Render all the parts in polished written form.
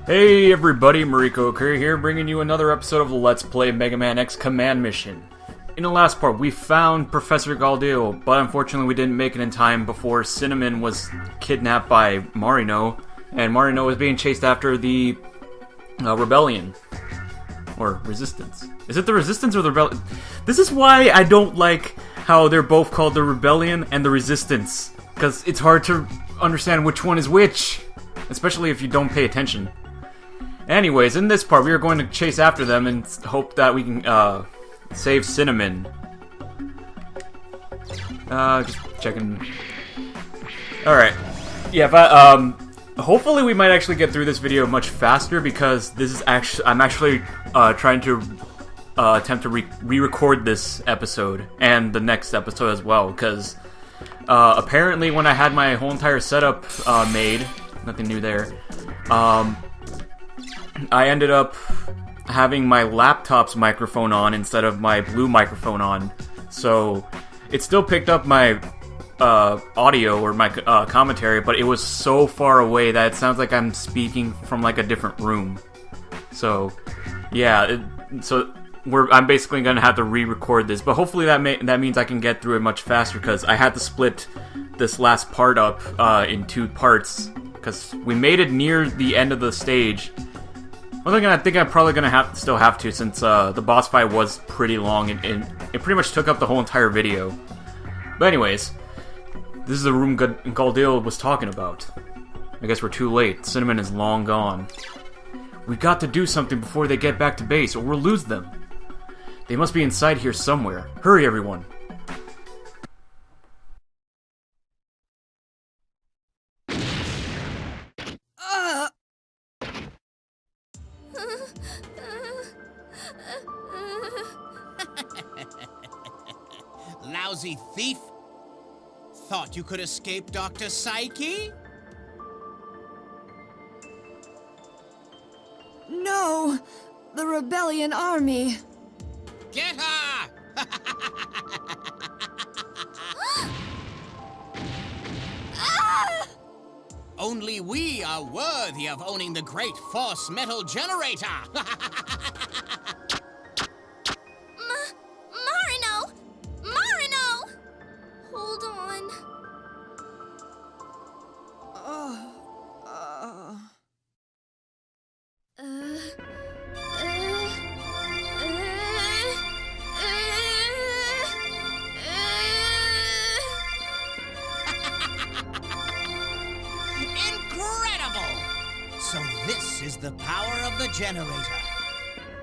Hey everybody, MarikoOkuri here, bringing you another episode of Let's Play Megaman X Command Mission. In the last part, we found Professor Galdeo, but unfortunately we didn't make it in time before Cinnamon was kidnapped by Marino, and Marino was being chased after the Rebellion. Or Resistance. Is it the Resistance or the Rebellion? This is why I don't like how they're both called the Rebellion and the Resistance, because it's hard to understand which one is which, especially if you don't pay attention. Anyways, in this part, we are going to chase after them and hope that we can, save Cinnamon. Just checking. Alright. Yeah, hopefully we might actually get through this video much faster, because this is I'm actually, trying to, attempt to re-record this episode, and the next episode as well, because, apparently when I had my whole entire setup, made, nothing new there, I ended up having my laptop's microphone on instead of my blue microphone on, so it still picked up my audio or my commentary, but it was so far away that it sounds like I'm speaking from like a different room. So yeah, I'm basically gonna have to re-record this, but hopefully that means I can get through it much faster, because I had to split this last part up in two parts, because we made it near the end of the stage. I think I'm probably gonna still have to, since the boss fight was pretty long and it pretty much took up the whole entire video. But anyways, this is the room Galdeo was talking about. I guess we're too late. Cinnamon is long gone. We've got to do something before they get back to base, or we'll lose them. They must be inside here somewhere. Hurry, everyone. Lousy thief! Thought you could escape Dr. Psyche? No! The Rebellion army! Get her! Only we are worthy of owning the great force metal generator! Hold on. Incredible! So this is the power of the generator.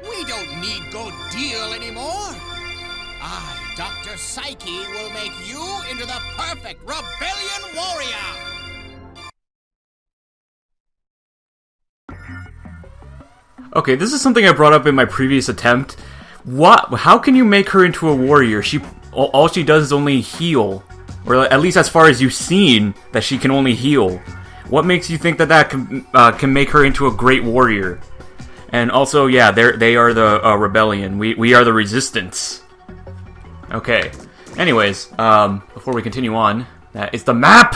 We don't need go deal anymore. I, Dr. Psyche, will make you into the perfect Rebellion warrior! Okay, this is something I brought up in my previous attempt. How can you make her into a warrior? All she does is only heal. Or at least as far as you've seen, that she can only heal. What makes you think that can make her into a great warrior? And also, yeah, they are the Rebellion. We are the Resistance. Okay. Anyways, before we continue on, that is the map!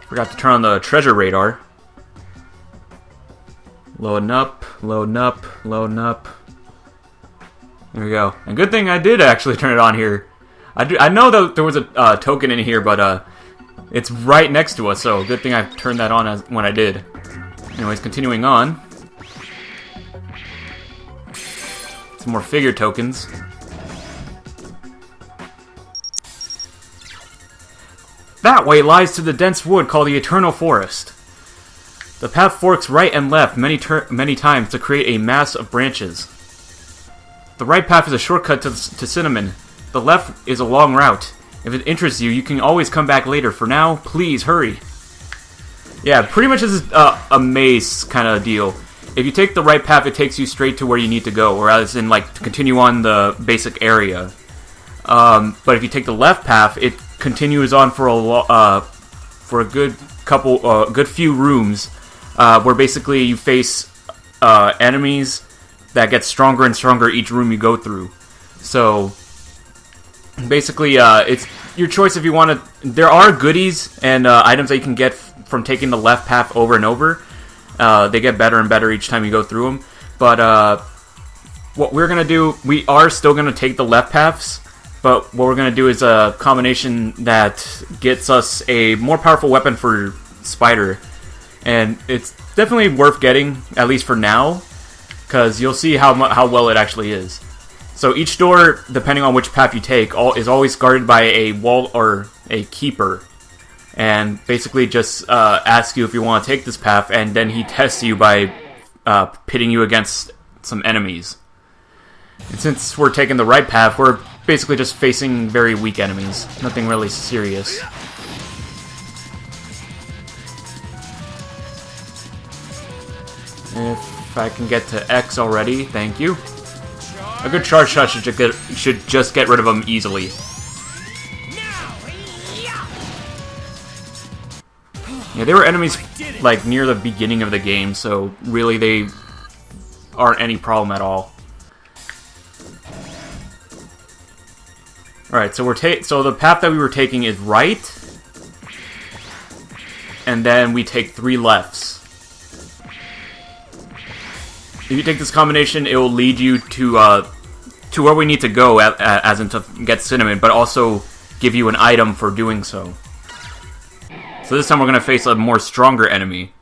Forgot to turn on the treasure radar. Loading up, loading up, loading up. There we go. And good thing I did actually turn it on here. I know that there was a token in here, but it's right next to us, so good thing I turned that on when I did. Anyways, continuing on. Some more figure tokens. That way lies to the dense wood called the Eternal Forest. The path forks right and left many times to create a mass of branches. The right path is a shortcut to Cinnamon. The left is a long route. If it interests you, you can always come back later. For now, please hurry. Yeah, pretty much this is a maze kind of deal. If you take the right path, it takes you straight to where you need to go, whereas in, like, to continue on the basic area. But if you take the left path, it continues on for a good few rooms, where basically you face enemies that get stronger and stronger each room you go through. So basically, it's your choice if you want to. There are goodies and items that you can get from taking the left path over and over. They get better and better each time you go through them. But what we're going to do, we are still going to take the left paths. But what we're going to do is a combination that gets us a more powerful weapon for Spider. And it's definitely worth getting, at least for now. Because you'll see how well it actually is. So each door, depending on which path you take, is always guarded by a wall or a keeper. And basically just asks you if you want to take this path, and then he tests you by pitting you against some enemies. And since we're taking the right path, we're basically just facing very weak enemies. Nothing really serious. If I can get to X already, thank you. A good charge shot should just get rid of them easily. Yeah, they were enemies like near the beginning of the game, so really they aren't any problem at all. All right, so so the path that we were taking is right, and then we take 3 lefts. If you take this combination, it will lead you to where we need to go, as in to get Cinnamon, but also give you an item for doing so. So this time we're going to face a more stronger enemy.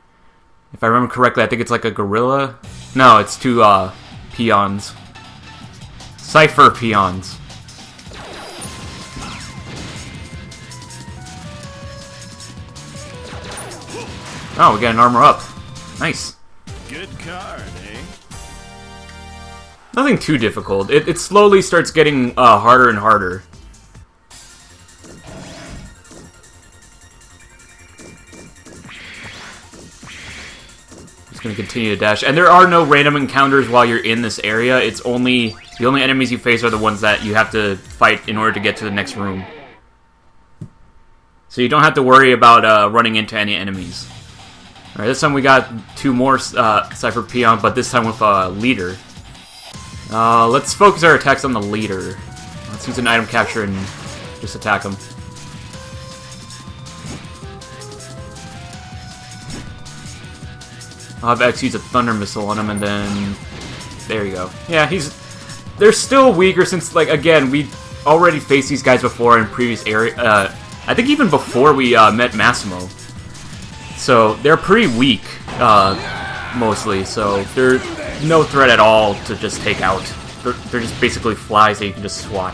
If I remember correctly, I think it's like a gorilla. No, it's 2 peons. Cypher peons. Oh, we got an armor up. Nice. Good card, eh? Nothing too difficult. It slowly starts getting harder and harder. Just gonna continue to dash. And there are no random encounters while you're in this area. It's only... the only enemies you face are the ones that you have to fight in order to get to the next room. So you don't have to worry about running into any enemies. Alright, this time we got 2 more Cypher Peon, but this time with a leader. Let's focus our attacks on the leader. Let's use an item capture and just attack him. I'll have X use a Thunder Missile on him, and then... there you go. Yeah, they're still weaker since, like, again, we already faced these guys before in previous area. I think even before we met Massimo. So, they're pretty weak, mostly, so they're no threat at all to just take out. They're just basically flies that you can just swat.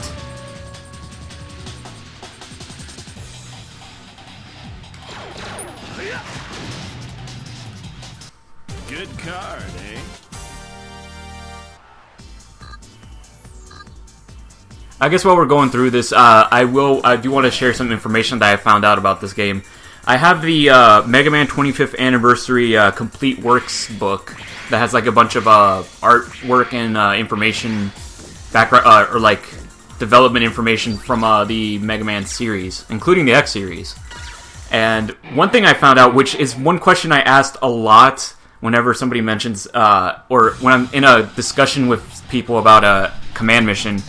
Good card, eh? I guess while we're going through this, I do want to share some information that I found out about this game. I have the Megaman 25th Anniversary Complete Works book that has like a bunch of artwork and information, background or like development information from the Megaman series, including the X series. And one thing I found out, which is one question I asked a lot whenever somebody mentions, or when I'm in a discussion with people about a command mission,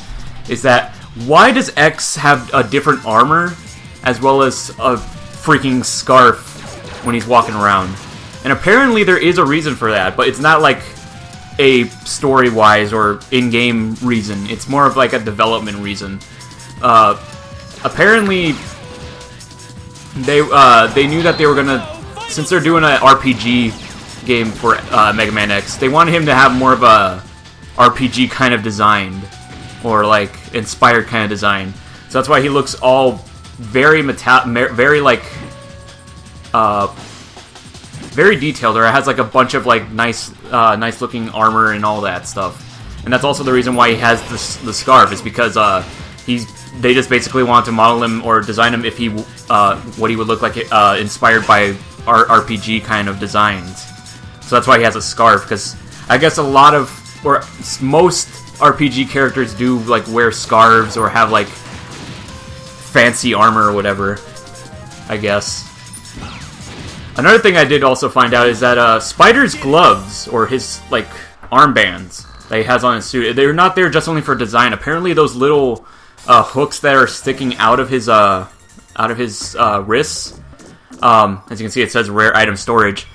is that why does X have a different armor as well as a freaking scarf when he's walking around? And apparently there is a reason for that, but it's not like a story-wise or in-game reason. It's more of like a development reason. Apparently they knew that they were gonna, since they're doing an RPG game for Mega Man X, they wanted him to have more of a RPG kind of design, or like inspired kind of design. So that's why he looks all very very like very detailed, or it has like a bunch of like nice looking armor and all that stuff. And that's also the reason why he has the scarf, is because they just basically want to model him or design him if he what he would look like inspired by RPG kind of designs. So that's why he has a scarf, because I guess a lot of, or most RPG characters do like wear scarves or have like fancy armor or whatever, I guess. Another thing I did also find out is that Spider's gloves, or his like armbands that he has on his suit, they're not there just only for design. Apparently those little hooks that are sticking out of his wrists. As you can see, it says rare item storage.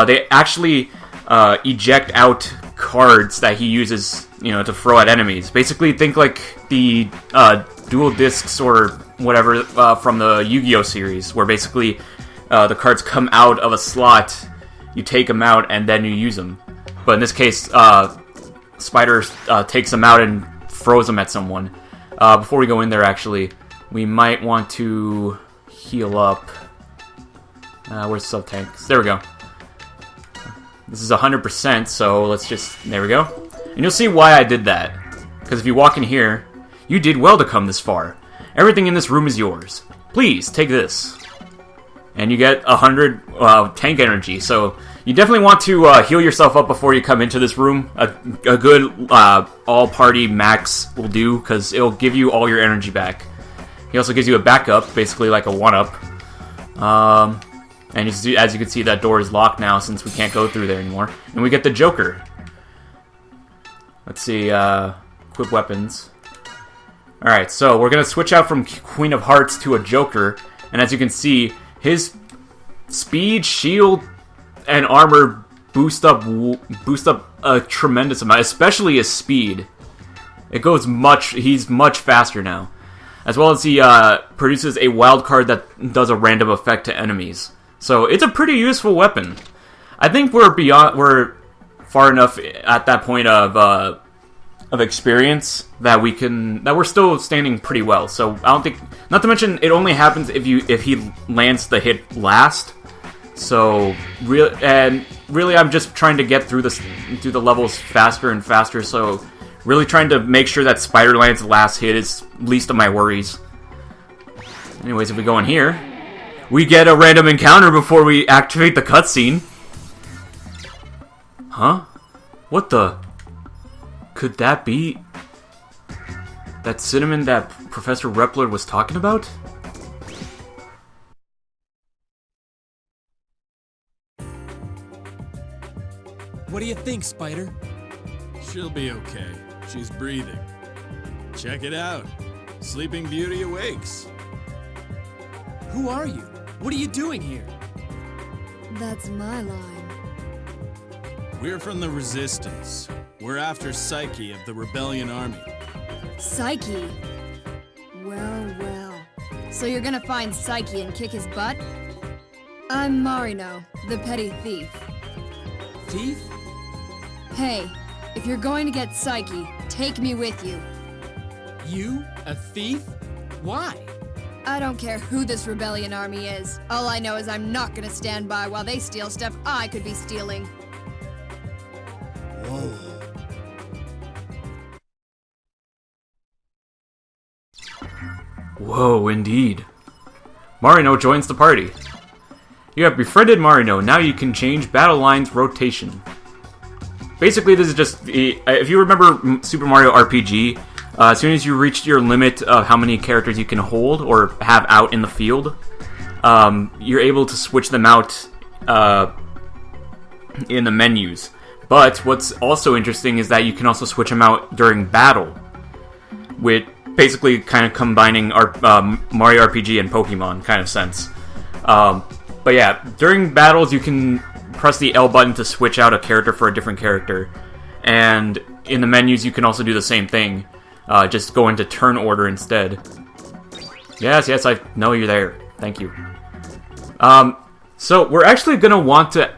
They actually eject out cards that he uses, to throw at enemies. Basically, think like the dual discs or whatever from the Yu-Gi-Oh series, where basically the cards come out of a slot, you take them out, and then you use them. But in this case, Spider takes them out and throws them at someone. Before we go in there, actually, we might want to heal up. Where's sub-tanks? There we go. This is 100%, so let's just... There we go. And you'll see why I did that. Because if you walk in here, you did well to come this far. Everything in this room is yours. Please, take this. And you get 100 tank energy, so you definitely want to heal yourself up before you come into this room. A good all-party max will do, because it'll give you all your energy back. He also gives you a backup, basically like a 1-up. And as you can see, that door is locked now since we can't go through there anymore. And we get the Joker. Let's see, equip weapons. Alright, so we're going to switch out from Queen of Hearts to a Joker. And as you can see, his speed, shield, and armor boost up a tremendous amount, especially his speed. He's much faster now. As well as he produces a wild card that does a random effect to enemies. So it's a pretty useful weapon. I think we're far enough at that point of experience that we're still standing pretty well. So I don't think, not to mention it only happens if he lands the hit last. So really I'm just trying to get through the levels faster and faster. So really trying to make sure that Spider lands the last hit is least of my worries. Anyways, if we go in here, we get a random encounter before we activate the cutscene. Huh? What the? Could that be that cinnamon that Professor Reploid was talking about? What do you think, Spider? She'll be okay. She's breathing. Check it out. Sleeping Beauty awakes. Who are you? What are you doing here? That's my line. We're from the Resistance. We're after Psyche of the Rebellion Army. Psyche? Well, well. So you're gonna find Psyche and kick his butt? I'm Marino, the petty thief. Thief? Hey, if you're going to get Psyche, take me with you. You? A thief? Why? I don't care who this rebellion army is. All I know is I'm not gonna stand by while they steal stuff I could be stealing. Whoa. Whoa, indeed. Marino joins the party. You have befriended Marino. Now you can change battle lines rotation. Basically, this is just... If you remember Super Mario RPG, as soon as you reach your limit of how many characters you can hold or have out in the field, you're able to switch them out in the menus. But what's also interesting is that you can also switch them out during battle, with basically kind of combining our Mario RPG and Pokemon kind of sense. But yeah, during battles you can press the L button to switch out a character for a different character, and in the menus you can also do the same thing. Just go into turn order instead. Yes, I know you're there. Thank you. So we're actually gonna want to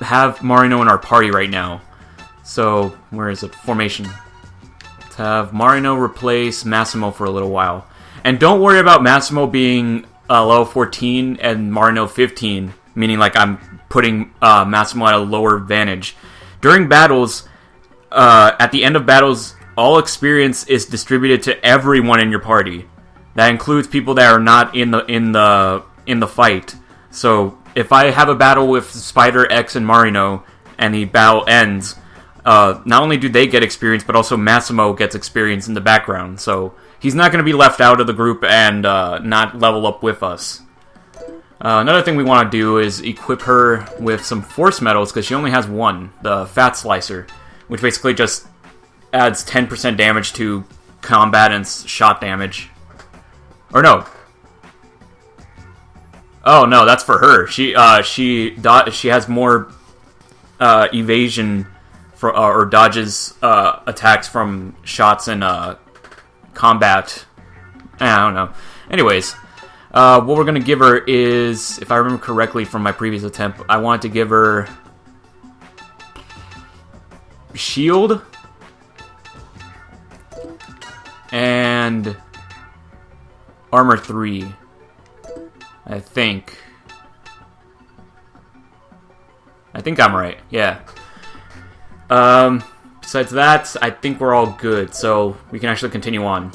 have Marino in our party right now. So where is it? Formation. Let's have Marino replace Massimo for a little while, and don't worry about Massimo being level 14 and Marino 15, meaning like I'm putting Massimo at a lower advantage. During battles, at the end of battles, all experience is distributed to everyone in your party. That includes people that are not in the fight. So if I have a battle with Spider, X, and Marino, and the battle ends, not only do they get experience, but also Massimo gets experience in the background. So he's not going to be left out of the group and not level up with us. Another thing we want to do is equip her with some force medals, because she only has one, the Fat Slicer, which basically just adds 10% damage to combat and shot damage. Or no. Oh no, that's for her. She has more evasion for or dodges attacks from shots and combat. I don't know. Anyways, what we're gonna give her is, if I remember correctly from my previous attempt, I wanted to give her shield and armor 3. I think I'm right. Yeah. Besides that, I think we're all good, so we can actually continue on.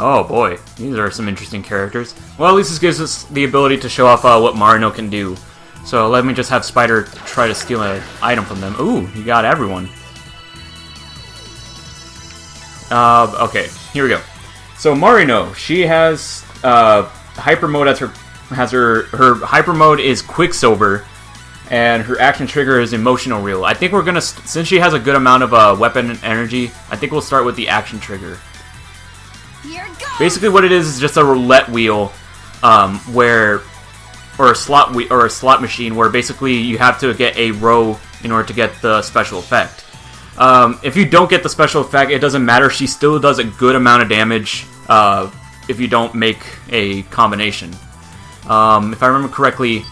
Oh boy, these are some interesting characters. Well, at least this gives us the ability to show off what Marino can do. So let me just have Spider try to steal an item from them. Ooh, he got everyone. Okay, here we go. So Marino, she has hyper mode as her hyper mode is Quicksilver, and her action trigger is emotional reel. I think we're gonna, since she has a good amount of weapon and energy, I think we'll start with the action trigger. Here it goes. Basically, what it is just a roulette wheel, or a slot machine where basically you have to get a row in order to get the special effect. If you don't get the special effect, it doesn't matter. She still does a good amount of damage if you don't make a combination. If I remember correctly,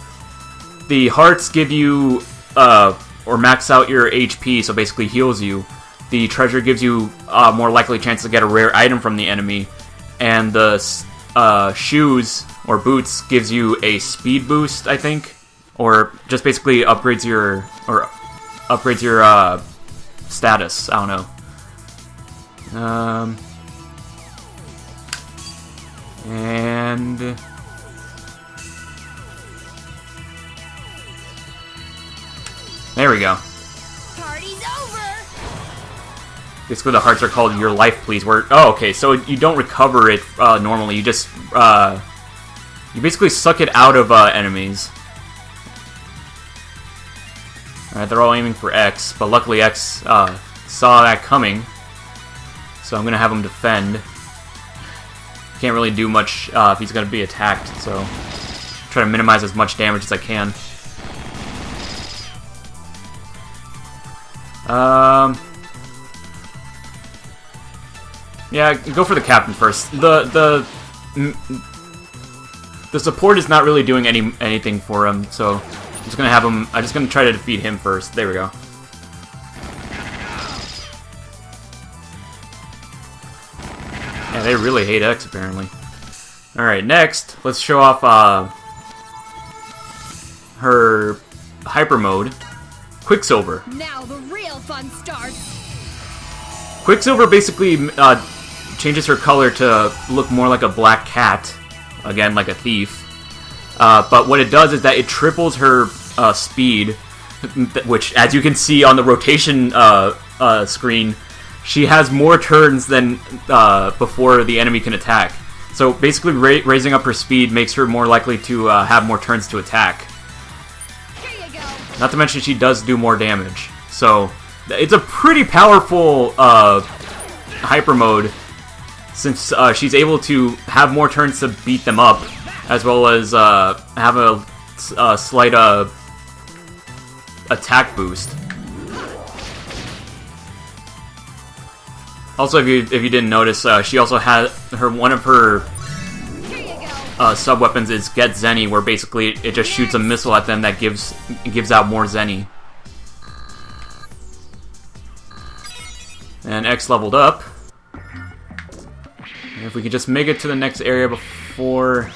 the hearts give you or max out your HP, so basically heals you. The treasure gives you more likely chance to get a rare item from the enemy, and the shoes or boots gives you a speed boost, I think, or just basically upgrades your status. I don't know. And there we go. Party's over. Basically, the hearts are called your life, please. Okay, so you don't recover it normally. You just you basically suck it out of enemies. Alright, they're all aiming for X, but luckily X saw that coming, so I'm gonna have him defend. Can't really do much if he's gonna be attacked, so try to minimize as much damage as I can. Yeah, go for the captain first. The support is not really doing anything for him, so I'm just gonna have him. I'm just gonna try to defeat him first. There we go. Yeah, they really hate X apparently. All right, next let's show off her hyper mode, Quicksilver. Now the real fun starts. Quicksilver basically changes her color to look more like a black cat, again like a thief. But what it does is that it triples her speed, which, as you can see on the rotation screen, she has more turns than before the enemy can attack. So basically, raising up her speed makes her more likely to have more turns to attack. Here you go. Not to mention, she does do more damage. So it's a pretty powerful hyper mode, since she's able to have more turns to beat them up, as well as have a slight attack boost. Also, if you didn't notice, she also has one of her sub weapons is Get Zenny, where basically it just shoots a missile at them that gives out more Zenny. And X leveled up. And if we could just make it to the next area before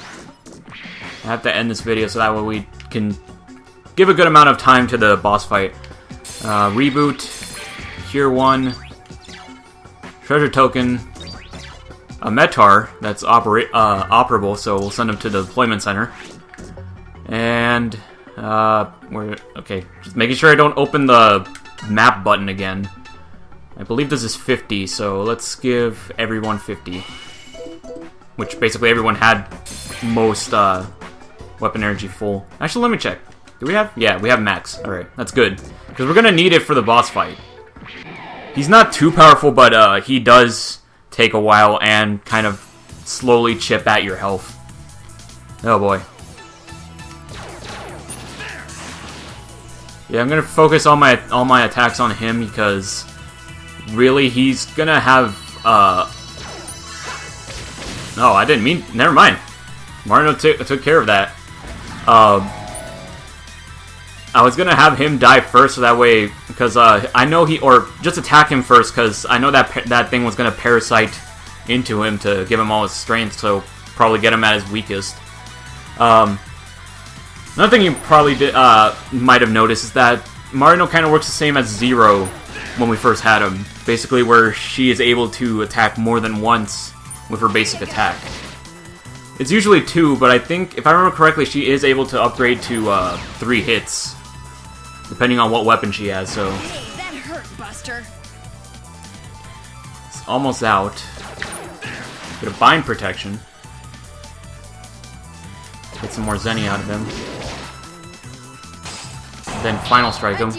I have to end this video, so that way we can give a good amount of time to the boss fight. Reboot, Cure 1, Treasure Token, a Metar that's operable, so we'll send him to the deployment center. And okay, just making sure I don't open the map button again. I believe this is 50, so let's give everyone 50. Which basically everyone had most weapon energy full. Actually, let me check. Do we have? Yeah, we have max. Alright, that's good. Because we're going to need it for the boss fight. He's not too powerful, but he does take a while and kind of slowly chip at your health. Oh boy. Yeah, I'm gonna focus all my attacks on him because really he's gonna have no, I didn't mean. Never mind. Mario took care of that. I was gonna have him die first, so that way, because I know or just attack him first, because I know that thing was gonna parasite into him to give him all his strength, so probably get him at his weakest. Another thing you probably might have noticed is that Marino kind of works the same as Zero when we first had him. Basically, where she is able to attack more than once with her basic attack. It's usually 2, but I think, if I remember correctly, she is able to upgrade to 3 hits, depending on what weapon she has, so... Hey, that hurt, Buster. It's almost out. Get a bind protection. Get some more Zenny out of him. Then final strike him.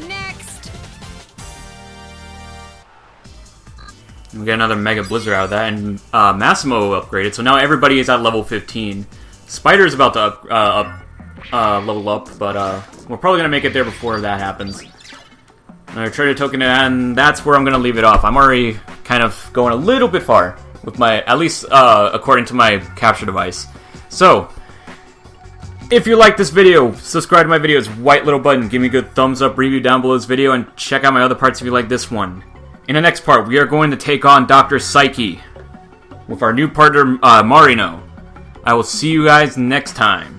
Next. We get another Mega Blizzard out of that, and Massimo upgraded, so now everybody is at level 15. Spider's about to level up, but we're probably gonna make it there before that happens. Another treasure token, and that's where I'm gonna leave it off. I'm already kind of going a little bit far with my, at least according to my capture device. So, if you like this video, subscribe to my videos, white little button, give me a good thumbs up, review down below this video, and check out my other parts if you like this one. In the next part, we are going to take on Dr. Psyche with our new partner, Marino. I will see you guys next time.